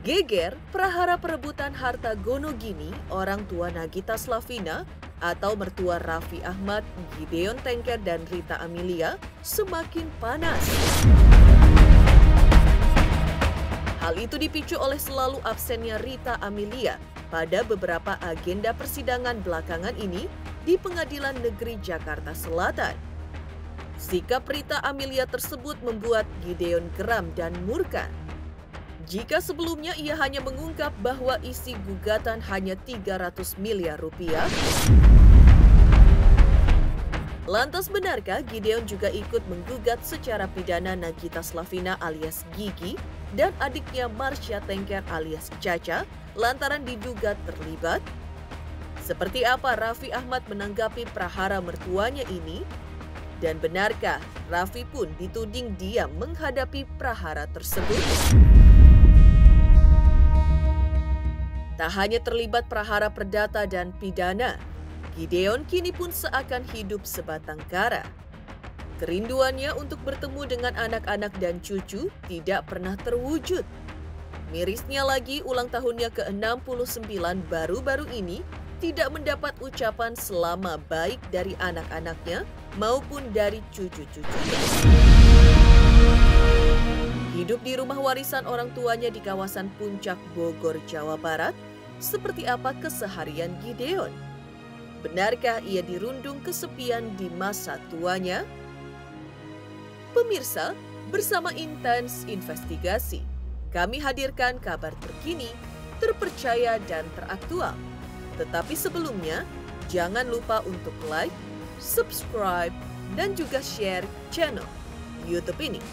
Geger prahara perebutan harta Gonogini, orang tua Nagita Slavina atau mertua Raffi Ahmad, Gideon Tengker dan Rita Amelia semakin panas. Hal itu dipicu oleh selalu absennya Rita Amelia pada beberapa agenda persidangan belakangan ini di Pengadilan Negeri Jakarta Selatan. Sikap Rita Amelia tersebut membuat Gideon geram dan murka. Jika sebelumnya ia hanya mengungkap bahwa isi gugatan hanya 300 miliar rupiah, lantas benarkah Gideon juga ikut menggugat secara pidana Nagita Slavina alias Gigi dan adiknya Marsha Tengker alias Caca lantaran diduga terlibat? Seperti apa Raffi Ahmad menanggapi prahara mertuanya ini? Dan benarkah Raffi pun dituding diam menghadapi prahara tersebut? Tak hanya terlibat prahara perdata dan pidana, Gideon kini pun seakan hidup sebatang kara. Kerinduannya untuk bertemu dengan anak-anak dan cucu tidak pernah terwujud. Mirisnya lagi ulang tahunnya ke-69 baru-baru ini tidak mendapat ucapan selama baik dari anak-anaknya maupun dari cucu-cucunya. Hidup di rumah warisan orang tuanya di kawasan Puncak Bogor, Jawa Barat, seperti apa keseharian Gideon? Benarkah ia dirundung kesepian di masa tuanya? Pemirsa, bersama Intens Investigasi, kami hadirkan kabar terkini, terpercaya dan teraktual. Tetapi sebelumnya, jangan lupa untuk like, subscribe, dan juga share channel YouTube ini.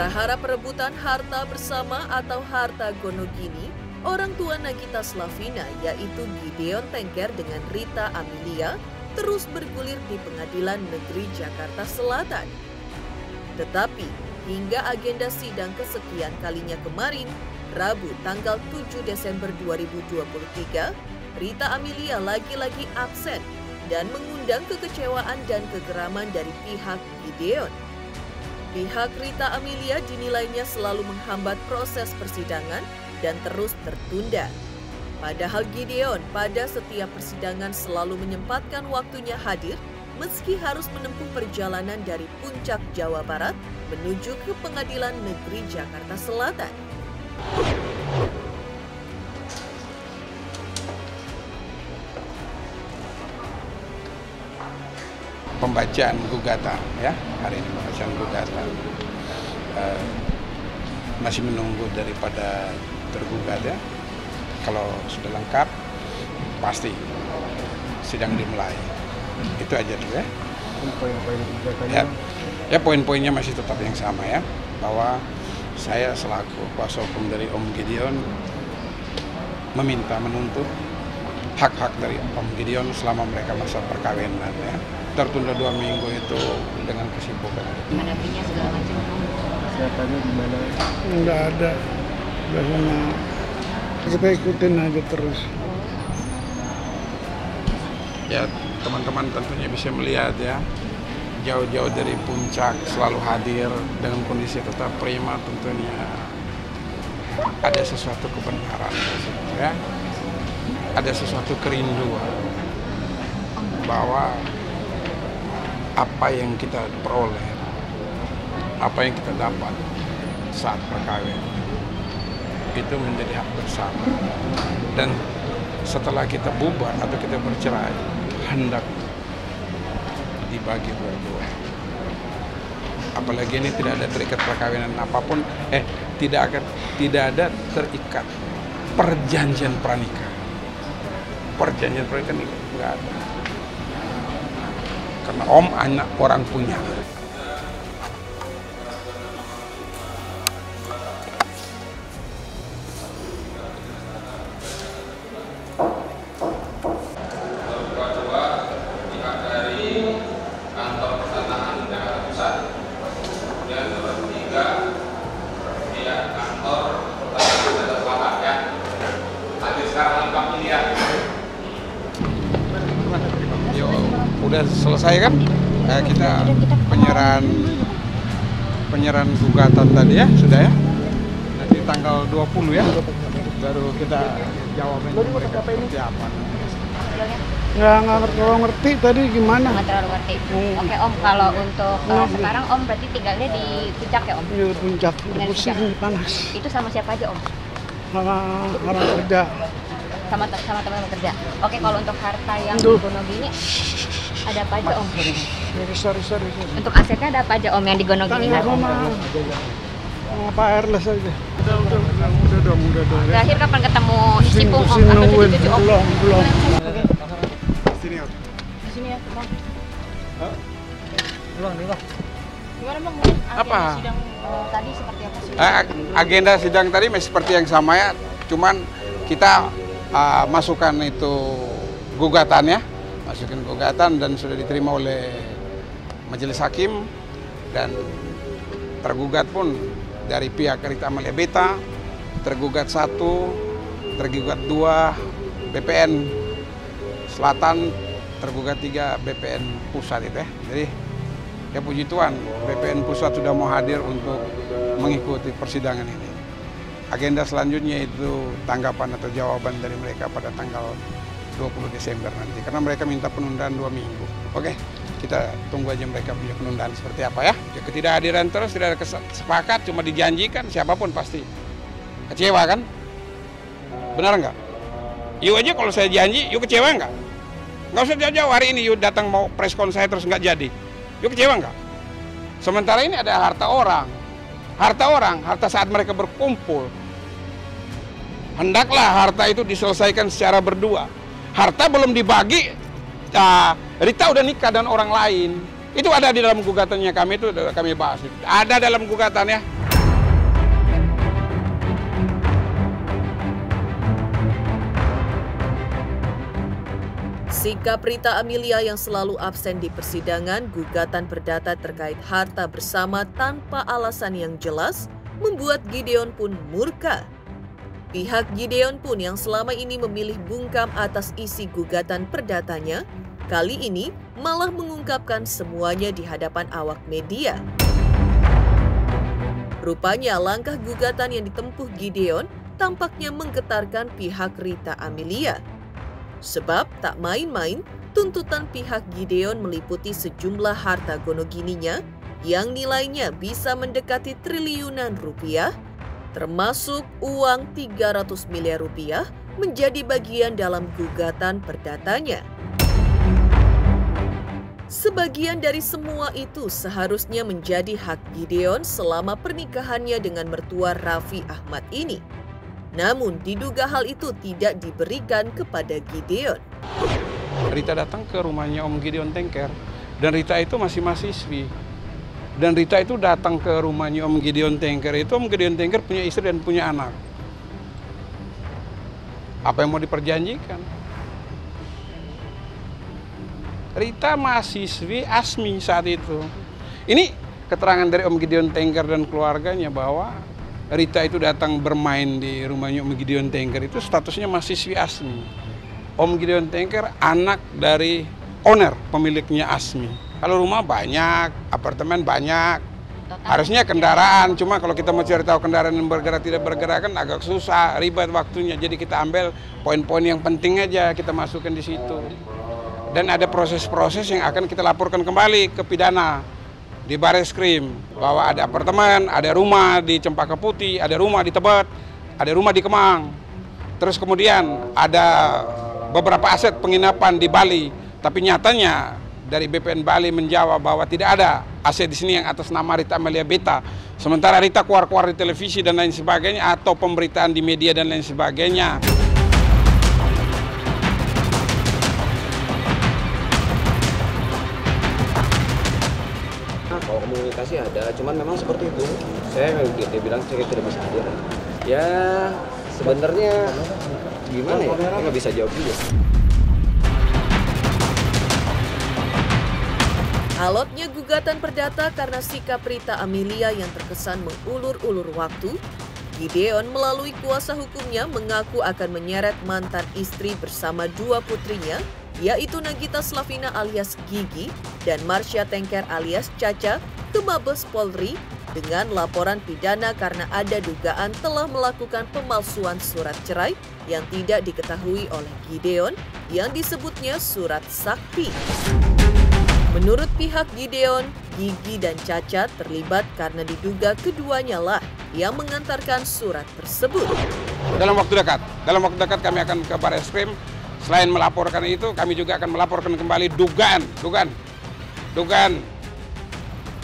Prahara perebutan harta bersama atau harta Gonogini, orang tua Nagita Slavina yaitu Gideon Tengker dengan Rita Amelia terus bergulir di Pengadilan Negeri Jakarta Selatan. Tetapi hingga agenda sidang kesekian kalinya kemarin, Rabu tanggal 7 Desember 2023, Rita Amelia lagi-lagi absen dan mengundang kekecewaan dan kegeraman dari pihak Gideon. Pihak Rita Amelia dinilainya selalu menghambat proses persidangan dan terus tertunda. Padahal Gideon pada setiap persidangan selalu menyempatkan waktunya hadir meski harus menempuh perjalanan dari Puncak, Jawa Barat menuju ke Pengadilan Negeri Jakarta Selatan. Pembacaan gugatan ya, hari ini pembacaan gugatan masih menunggu daripada tergugat ya. Kalau sudah lengkap pasti sidang dimulai. Itu aja dulu ya. Poin-poin gugatannya Ya poin-poinnya masih tetap yang sama ya, bahwa saya selaku kuasa hukum dari Om Gideon menuntut hak-hak dari Om Gideon selama mereka masa perkawinan ya. Tertunda 2 minggu itu dengan kesibukan. Menghadapinya segala macam. kesehatannya gimana? Nggak ada. Biasanya kita ikutin aja terus. Ya teman-teman tentunya bisa melihat ya, jauh-jauh dari Puncak selalu hadir dengan kondisi tetap prima, tentunya ada sesuatu kebenaran ya, ada sesuatu kerinduan bahwa apa yang kita peroleh, apa yang kita dapat saat perkawinan itu menjadi hak bersama, dan setelah kita bubar atau kita bercerai hendak dibagi berdua. Apalagi ini tidak ada terikat perkawinan apapun, tidak ada terikat perjanjian pernikahan. Perjanjian pernikahan itu enggak ada. Karena Om anak orang punya. sudah selesai kan? Kita penyerahan gugatan tadi ya, sudah ya. Nanti tanggal 20 ya, baru kita jawabin mereka seperti apa. Nggak ngerti tadi gimana. Nggak terlalu ngerti. Oke Om, kalau untuk sekarang Om berarti tinggalnya di Puncak ya Om? Iya, Puncak, pusing, panas. Itu sama siapa aja Om? Sama orang kerja. Sama teman-teman kerja. Oke, kalau untuk harta yang di Gonogini ada apa aja Om? Sorry. Untuk asetnya ada apa aja Om yang di Gonogini? Sama Pak Erles aja. Udah dong. Terakhir kapan ketemu Sipung Om? Pusing Atau nungguin, cucu Om? belum. Di sini ya, Bang. Gimana Bang? Apa? Agenda sidang tadi seperti apa sih? Agenda sidang tadi masih seperti yang sama ya, cuman kita masukkan itu gugatannya, masukin gugatan dan sudah diterima oleh majelis hakim, dan tergugat pun dari pihak Rita Amalia Beta, tergugat 1, tergugat 2 BPN Selatan, tergugat 3 BPN Pusat itu ya. Jadi ya puji Tuhan, BPN Pusat sudah mau hadir untuk mengikuti persidangan ini. Agenda selanjutnya itu tanggapan atau jawaban dari mereka pada tanggal 20 Desember nanti. Karena mereka minta penundaan 2 minggu. Oke, kita tunggu aja mereka punya penundaan seperti apa ya. Ketidakhadiran terus, tidak ada sepakat, cuma dijanjikan, siapapun pasti kecewa kan? Benar nggak? Yuk aja kalau saya janji, yuk kecewa nggak? Nggak usah jauh-jauh, hari ini yuk datang mau preskon saya terus nggak jadi. Yuk kecewa nggak? Sementara ini ada harta orang, harta saat mereka berkumpul. Hendaklah harta itu diselesaikan secara berdua. Harta belum dibagi, Rita udah nikah dan orang lain. Itu ada di dalam gugatannya kami, itu kami bahas. Ada dalam gugatannya. Sikap Rita Amelia yang selalu absen di persidangan gugatan perdata terkait harta bersama tanpa alasan yang jelas membuat Gideon pun murka. Pihak Gideon pun yang selama ini memilih bungkam atas isi gugatan perdatanya, kali ini malah mengungkapkan semuanya di hadapan awak media. Rupanya langkah gugatan yang ditempuh Gideon tampaknya menggetarkan pihak Rita Amelia. Sebab tak main-main, tuntutan pihak Gideon meliputi sejumlah harta gonogininya yang nilainya bisa mendekati triliunan rupiah, termasuk uang 300 miliar rupiah menjadi bagian dalam gugatan perdatanya. Sebagian dari semua itu seharusnya menjadi hak Gideon selama pernikahannya dengan mertua Raffi Ahmad ini. Namun diduga hal itu tidak diberikan kepada Gideon. Rita datang ke rumahnya Om Gideon Tengker, dan Rita itu masih mahasiswi. Dan Rita itu datang ke rumahnya Om Gideon Tengker itu, Om Gideon Tengker punya istri dan punya anak. Apa yang mau diperjanjikan? Rita mahasiswi ASMI saat itu. Ini keterangan dari Om Gideon Tengker dan keluarganya bahwa Rita itu datang bermain di rumahnya Om Gideon Tengker itu statusnya mahasiswi ASMI. Om Gideon Tengker anak dari owner pemiliknya ASMI. Kalau rumah banyak, apartemen banyak, harusnya kendaraan. Cuma kalau kita mau cari tahu kendaraan yang bergerak tidak bergerak kan agak susah, ribet waktunya. Jadi kita ambil poin-poin yang penting aja kita masukkan di situ. Dan ada proses-proses yang akan kita laporkan kembali ke pidana di Bareskrim, bahwa ada apartemen, ada rumah di Cempaka Putih, ada rumah di Tebet, ada rumah di Kemang. Terus kemudian ada beberapa aset penginapan di Bali, tapi nyatanya dari BPN Bali menjawab bahwa tidak ada aset di sini yang atas nama Rita Amelia Beta. Sementara Rita keluar-keluar di televisi dan lain sebagainya, atau pemberitaan di media dan lain sebagainya. Kalau komunikasi ada, cuman memang seperti itu. Dia bilang saya tidak bisa hadir. Ya sebenarnya gimana ya? Saya nggak bisa jawab juga. Alotnya gugatan perdata karena sikap Rita Amelia yang terkesan mengulur-ulur waktu, Gideon melalui kuasa hukumnya mengaku akan menyeret mantan istri bersama 2 putrinya yaitu Nagita Slavina alias Gigi dan Marsha Tengker alias Caca ke Mabes Polri dengan laporan pidana karena ada dugaan telah melakukan pemalsuan surat cerai yang tidak diketahui oleh Gideon yang disebutnya surat sakti. Menurut pihak Gideon, Gigi dan Caca terlibat karena diduga keduanya lah yang mengantarkan surat tersebut. Dalam waktu dekat kami akan ke Barreskrim. Selain melaporkan itu, kami juga akan melaporkan kembali dugaan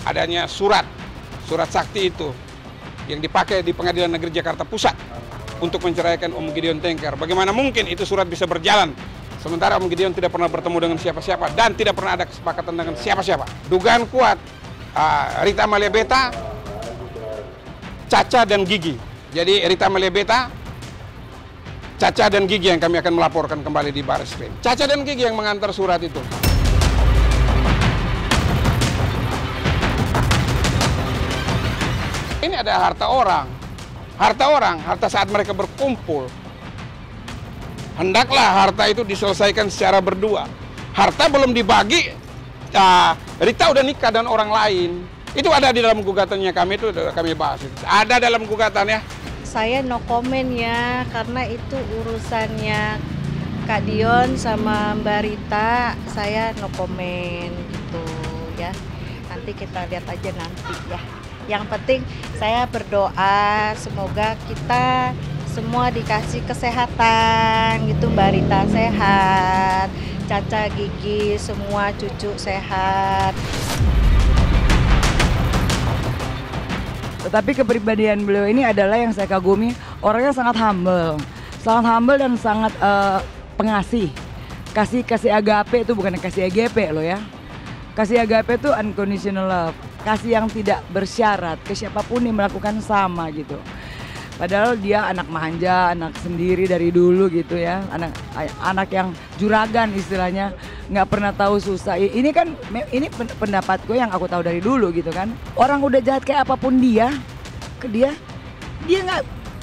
adanya surat sakti itu yang dipakai di Pengadilan Negeri Jakarta Pusat untuk menceraikan Om Gideon Tengker. Bagaimana mungkin itu surat bisa berjalan? Sementara Om Gideon tidak pernah bertemu dengan siapa-siapa dan tidak pernah ada kesepakatan dengan siapa-siapa. Dugaan kuat Rita Amalia Beta, Caca dan Gigi. Jadi Rita Amalia Beta, Caca dan Gigi yang kami akan melaporkan kembali di Barreskrim. Caca dan Gigi yang mengantar surat itu. Ini ada harta orang, harta saat mereka berkumpul. Hendaklah harta itu diselesaikan secara berdua. Harta belum dibagi, Rita udah nikah dan orang lain. Itu ada di dalam gugatannya kami, itu kami bahas. Ada dalam gugatannya. Saya no comment ya, karena itu urusannya Kak Dion sama Mbak Rita. Saya no comment gitu ya. Nanti kita lihat aja nanti ya. Yang penting saya berdoa semoga kita semua dikasih kesehatan gitu, Mbak Rita sehat, Caca, Gigi, semua cucu sehat. Tetapi kepribadian beliau ini adalah yang saya kagumi, orangnya sangat humble dan sangat pengasih. Kasih agape itu bukan kasih AGP loh ya. Kasih agape itu unconditional love, kasih yang tidak bersyarat ke siapapun yang melakukan sama gitu. Padahal dia anak manja, anak sendiri dari dulu gitu ya, anak yang juragan istilahnya, nggak pernah tahu susah. Ini pendapat gue yang aku tahu dari dulu gitu kan. Orang udah jahat kayak apapun dia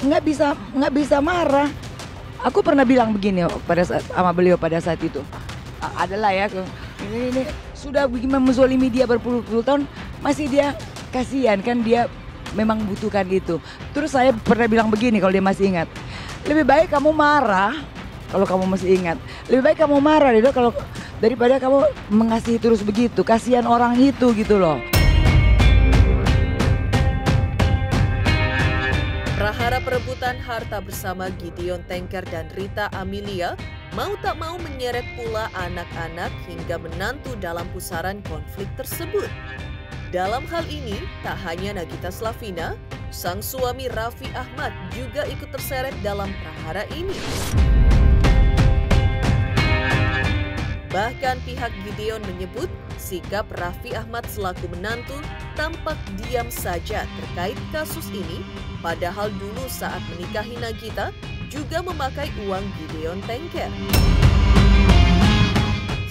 nggak bisa marah. Aku pernah bilang begini pada saat sama beliau pada saat itu, adalah ya ini sudah begini menzolimi dia berpuluh-puluh tahun, masih dia kasihan kan, dia memang butuhkan itu. Terus saya pernah bilang begini kalau dia masih ingat, lebih baik kamu marah kalau kamu masih ingat, lebih baik kamu marah daripada kamu mengasihi terus begitu, kasihan orang itu gitu loh. Prahara perebutan harta bersama Gideon Tengker dan Rita Amelia mau tak mau menyeret pula anak-anak hingga menantu dalam pusaran konflik tersebut. Dalam hal ini, tak hanya Nagita Slavina, sang suami Raffi Ahmad juga ikut terseret dalam prahara ini. Bahkan pihak Gideon menyebut sikap Raffi Ahmad selaku menantu tampak diam saja terkait kasus ini, padahal dulu saat menikahi Nagita juga memakai uang Gideon Tengker.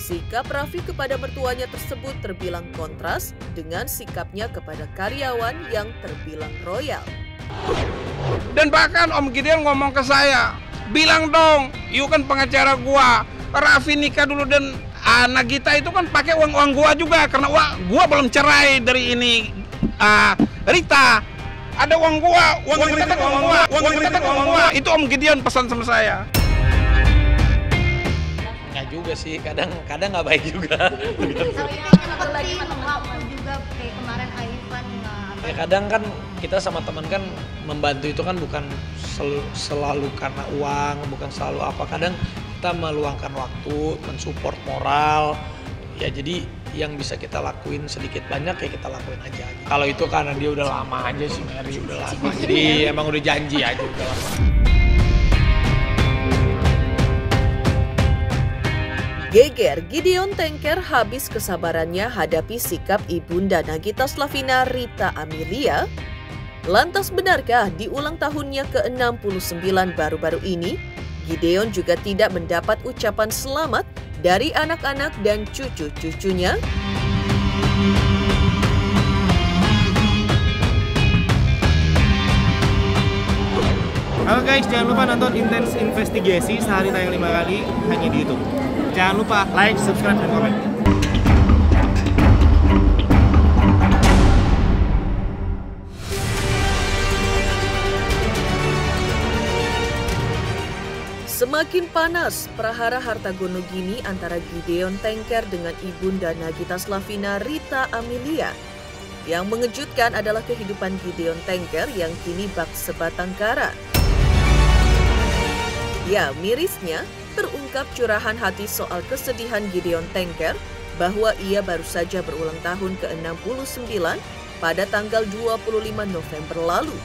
Sikap Raffi kepada mertuanya tersebut terbilang kontras dengan sikapnya kepada karyawan yang terbilang royal. Dan bahkan Om Gideon ngomong ke saya, bilang dong, you kan pengacara gua, Raffi nikah dulu dan Nagita itu kan pakai uang gua juga, karena gua belum cerai dari ini Rita. Ada uang gua, uang gua. Itu Om Gideon pesan sama saya. Nggak juga sih, kadang nggak baik juga. Ya kadang kan kita sama teman kan membantu itu kan bukan selalu karena uang, bukan selalu apa. Kadang kita meluangkan waktu, mensupport moral. Ya jadi yang bisa kita lakuin sedikit banyak ya kita lakuin aja. Kalau itu karena dia udah lama aja sih, Mary udah lama. Jadi emang udah janji aja udah lama. Geger, Gideon Tengker habis kesabarannya hadapi sikap ibunda Nagita Slavina Rita Amelia. Lantas benarkah di ulang tahunnya ke-69 baru-baru ini, Gideon juga tidak mendapat ucapan selamat dari anak-anak dan cucu-cucunya? Halo guys, jangan lupa nonton Intense Investigasi sehari tayang 5 kali hanya di YouTube. Jangan lupa like, subscribe, dan komen. Semakin panas prahara harta gonogini antara Gideon Tengker dengan ibunda Nagita Slavina Rita Amelia. Yang mengejutkan adalah kehidupan Gideon Tengker yang kini bak sebatang kara. Ya, mirisnya terungkap curahan hati soal kesedihan Gideon Tengker bahwa ia baru saja berulang tahun ke-69 pada tanggal 25 November lalu.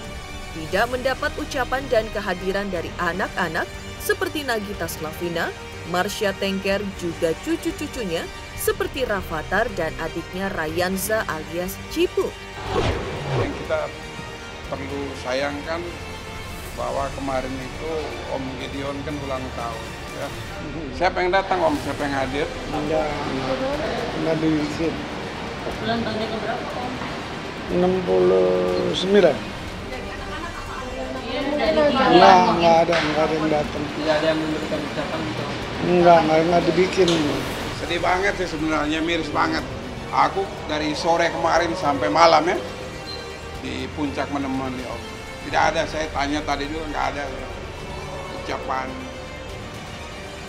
Tidak mendapat ucapan dan kehadiran dari anak-anak seperti Nagita Slavina, Marsha Tengker, juga cucu-cucunya seperti Rafathar dan adiknya Rayanza alias Cipu. Yang kita perlu sayangkan bahwa kemarin itu Om Gideon kan ulang tahun. Ya. Siapa yang datang Om? Siapa yang hadir? Enggak dibikin. Ulang tahunnya ke berapa Om? 69. Enggak ada yang datang. Tidak ada yang memberikan ucapan gitu? Enggak dibikin. Sedih banget sih sebenarnya, miris banget. Aku dari sore kemarin sampai malam ya di puncak menemani Om. Tidak ada, saya tanya tadi juga nggak ada ucapan.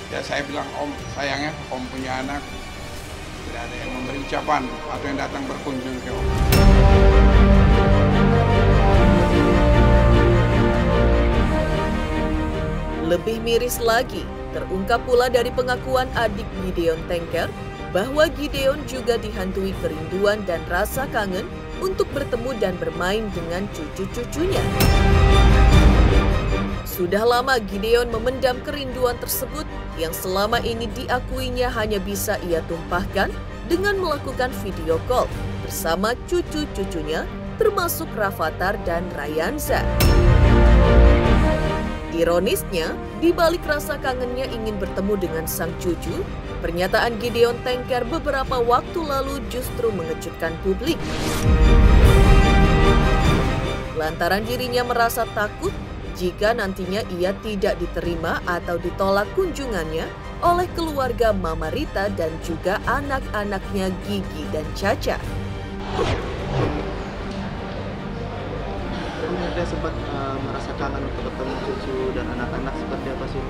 Ya saya bilang Om, sayangnya Om punya anak, tidak ada yang memberi ucapan atau yang datang berkunjung ke Om. Lebih miris lagi, terungkap pula dari pengakuan adik Gideon Tengker bahwa Gideon juga dihantui kerinduan dan rasa kangen untuk bertemu dan bermain dengan cucu-cucunya. Sudah lama Gideon memendam kerinduan tersebut yang selama ini diakuinya hanya bisa ia tumpahkan dengan melakukan video call bersama cucu-cucunya termasuk Rafathar dan Rayanza. Ironisnya, di balik rasa kangennya ingin bertemu dengan sang cucu, pernyataan Gideon Tengker beberapa waktu lalu justru mengejutkan publik. Lantaran dirinya merasa takut jika nantinya ia tidak diterima atau ditolak kunjungannya oleh keluarga Mama Rita dan juga anak-anaknya Gigi dan Caca. Anda sempat merasa kangen untuk ketemu cucu dan anak-anak, seperti apa sih?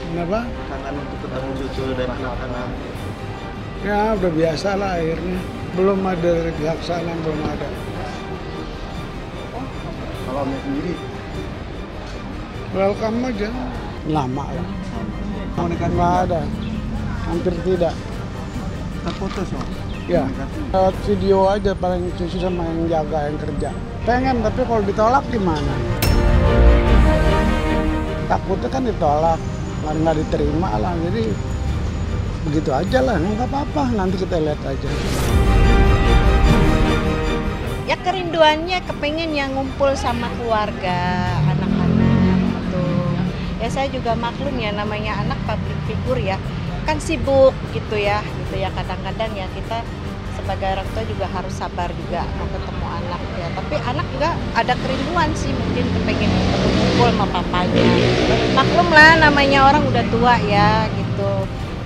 Kenapa? Kangen untuk ketemu cucu dan anak-anak. Ya udah biasa lah akhirnya. Belum ada dari pihak sana, belum ada. Kalau Omnya sendiri? Welcome aja. Lama lah. Nggak ada. Hampir tidak. Terputus Om? Ya, lewat video aja paling cucu sama yang jaga, yang kerja. Pengen, tapi kalau ditolak gimana? Takutnya kan ditolak, nggak diterima lah. Jadi begitu aja lah, nggak apa-apa. Nanti kita lihat aja. Ya kerinduannya kepengen yang ngumpul sama keluarga, anak-anak gitu. Ya saya juga maklum ya, namanya anak public figure ya, kan sibuk gitu ya kadang-kadang ya kita sebagai orang tua juga harus sabar juga mau ketemu anak ya. Tapi anak juga ada kerinduan sih, mungkin kepengen ngumpul sama papanya. Maklum lah, namanya orang udah tua ya gitu,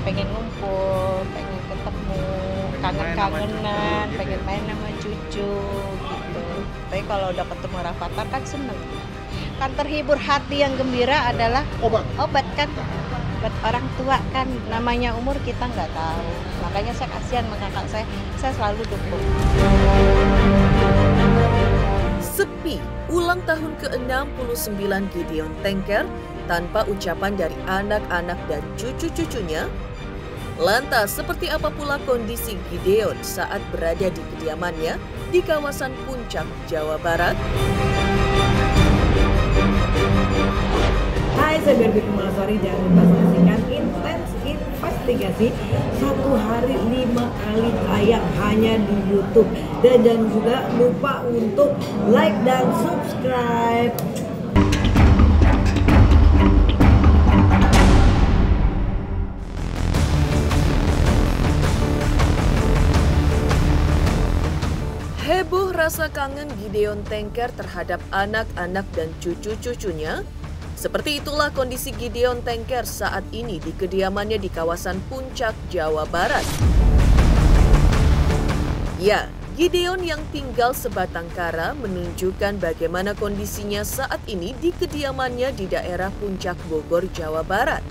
pengen ngumpul, pengen ketemu, kangen-kangenan, pengen main sama cucu gitu. Tapi kalau udah ketemu Rafathar kan seneng. Kan terhibur, hati yang gembira adalah obat kan. Buat orang tua kan, namanya umur kita nggak tahu. Makanya saya kasihan sama kakak saya selalu dukung. Sepi ulang tahun ke-69 Gideon Tengker tanpa ucapan dari anak-anak dan cucu-cucunya. Lantas, seperti apa pula kondisi Gideon saat berada di kediamannya di kawasan Puncak, Jawa Barat? Hai, saya Barbie Kumalasari. Jangan lupa saksikan Intens Investigasi 1 hari 5 kali tayang hanya di YouTube. Dan jangan juga lupa untuk like dan subscribe. Heboh rasa kangen Gideon Tengker terhadap anak-anak dan cucu-cucunya Seperti itulah kondisi Gideon Tengker saat ini di kediamannya di kawasan Puncak, Jawa Barat. Ya, Gideon yang tinggal sebatang kara menunjukkan bagaimana kondisinya saat ini di kediamannya di daerah Puncak, Bogor, Jawa Barat.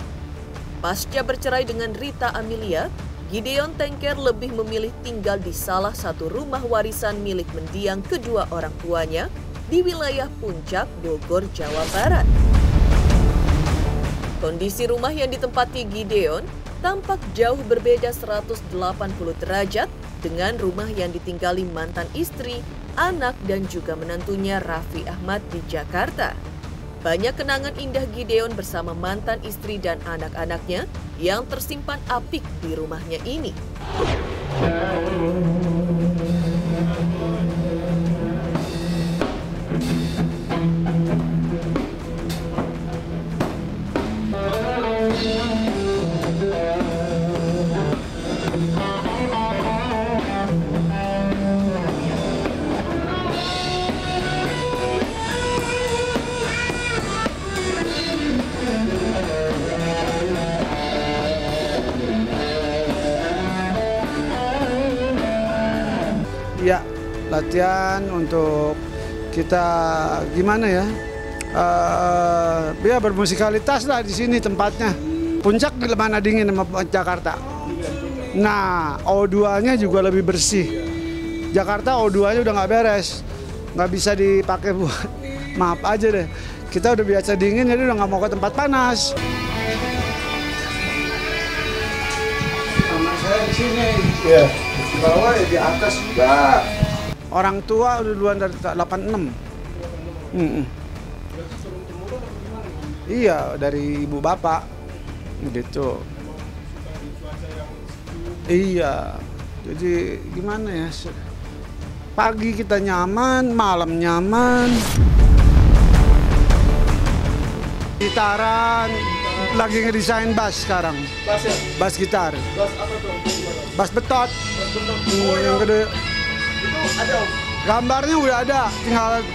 Pasca bercerai dengan Rita Amelia, Gideon Tengker lebih memilih tinggal di salah satu rumah warisan milik mendiang kedua orang tuanya di wilayah Puncak, Bogor, Jawa Barat. Kondisi rumah yang ditempati Gideon tampak jauh berbeda 180 derajat dengan rumah yang ditinggali mantan istri, anak, dan juga menantunya Raffi Ahmad di Jakarta. Banyak kenangan indah Gideon bersama mantan istri dan anak-anaknya yang tersimpan apik di rumahnya ini. Ya, latihan untuk kita gimana ya? Ya bermusikalitas lah di sini tempatnya. Puncak di mana dingin sama Jakarta. Nah, O2-nya juga lebih bersih. Jakarta O2-nya udah nggak beres, nggak bisa dipakai buat maaf aja deh. Kita udah biasa dingin jadi udah nggak mau ke tempat panas. Sama saya di sini. Ya. Di bawah ya di atas juga. Orang tua udah duluan dari 86. Iya, dari ibu bapak. Gitu. Iya. Jadi gimana ya? Pagi kita nyaman, malam nyaman. Gitaran, lagi ngedesain bass sekarang. Bass ya? Bass gitar. Bass apa tuh? Bass betot. Yang gede. Itu ada Om? Gambarnya udah ada,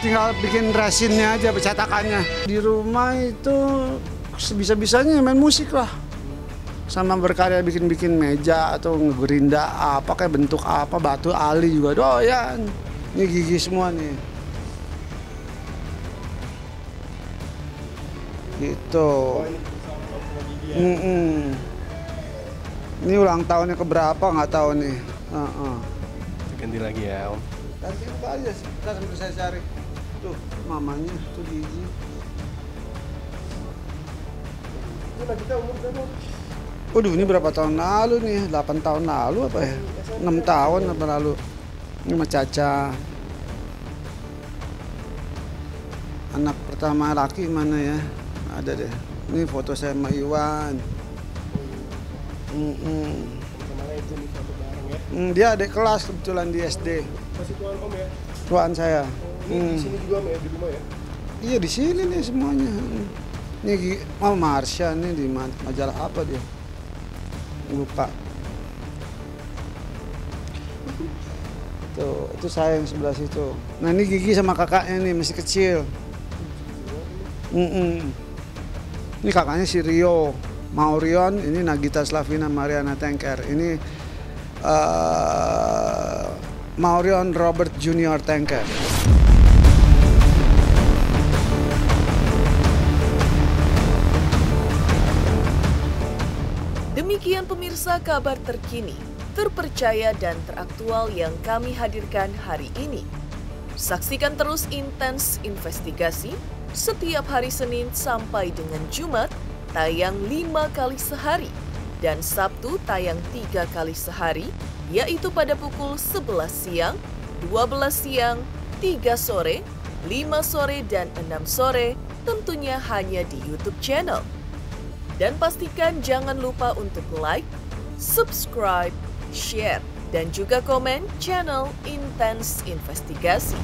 tinggal bikin resinnya aja, cetakannya. Di rumah itu sebisa-bisanya main musik lah. Sama berkarya bikin-bikin meja atau ngegerinda apa kayak bentuk apa, batu ali juga doyan. Ini gigi semua nih. Gitu. Ini ulang tahunnya keberapa nggak tahu nih. Ganti lagi ya Om. Ganti apa aja sih, kita sambil saya cari. Tuh mamanya, tuh gigi. Ini lagi kita umur berapa? Waduh, ini berapa tahun lalu nih? 8 tahun lalu apa ya? 6 tahun apa lalu? Ini sama Caca. Anak pertama laki mana ya? Ada deh. Ini foto saya sama Iwan. Dia adik kelas kebetulan di SD. Masih tuan Om ya? Tuan saya. Di sini juga Om ya, di rumah ya? Iya di sini nih semuanya. Ini Marsha nih di majalah apa dia? Lupa. Tuh, itu saya yang sebelah situ. Nah ini Gigi sama kakaknya nih masih kecil. Ini kakaknya si Rio Maurion, ini Nagita Slavina Mariana Tengker. Ini Maurion Robert Junior Tengker. Demikian pemirsa kabar terkini, terpercaya dan teraktual yang kami hadirkan hari ini. Saksikan terus Intens Investigasi setiap hari Senin sampai dengan Jumat, tayang 5 kali sehari, dan Sabtu tayang 3 kali sehari, yaitu pada pukul 11 siang, 12 siang, 3 sore, 5 sore, dan 6 sore, tentunya hanya di YouTube channel. Dan pastikan jangan lupa untuk like, subscribe, share, dan juga komen channel Intens Investigasi.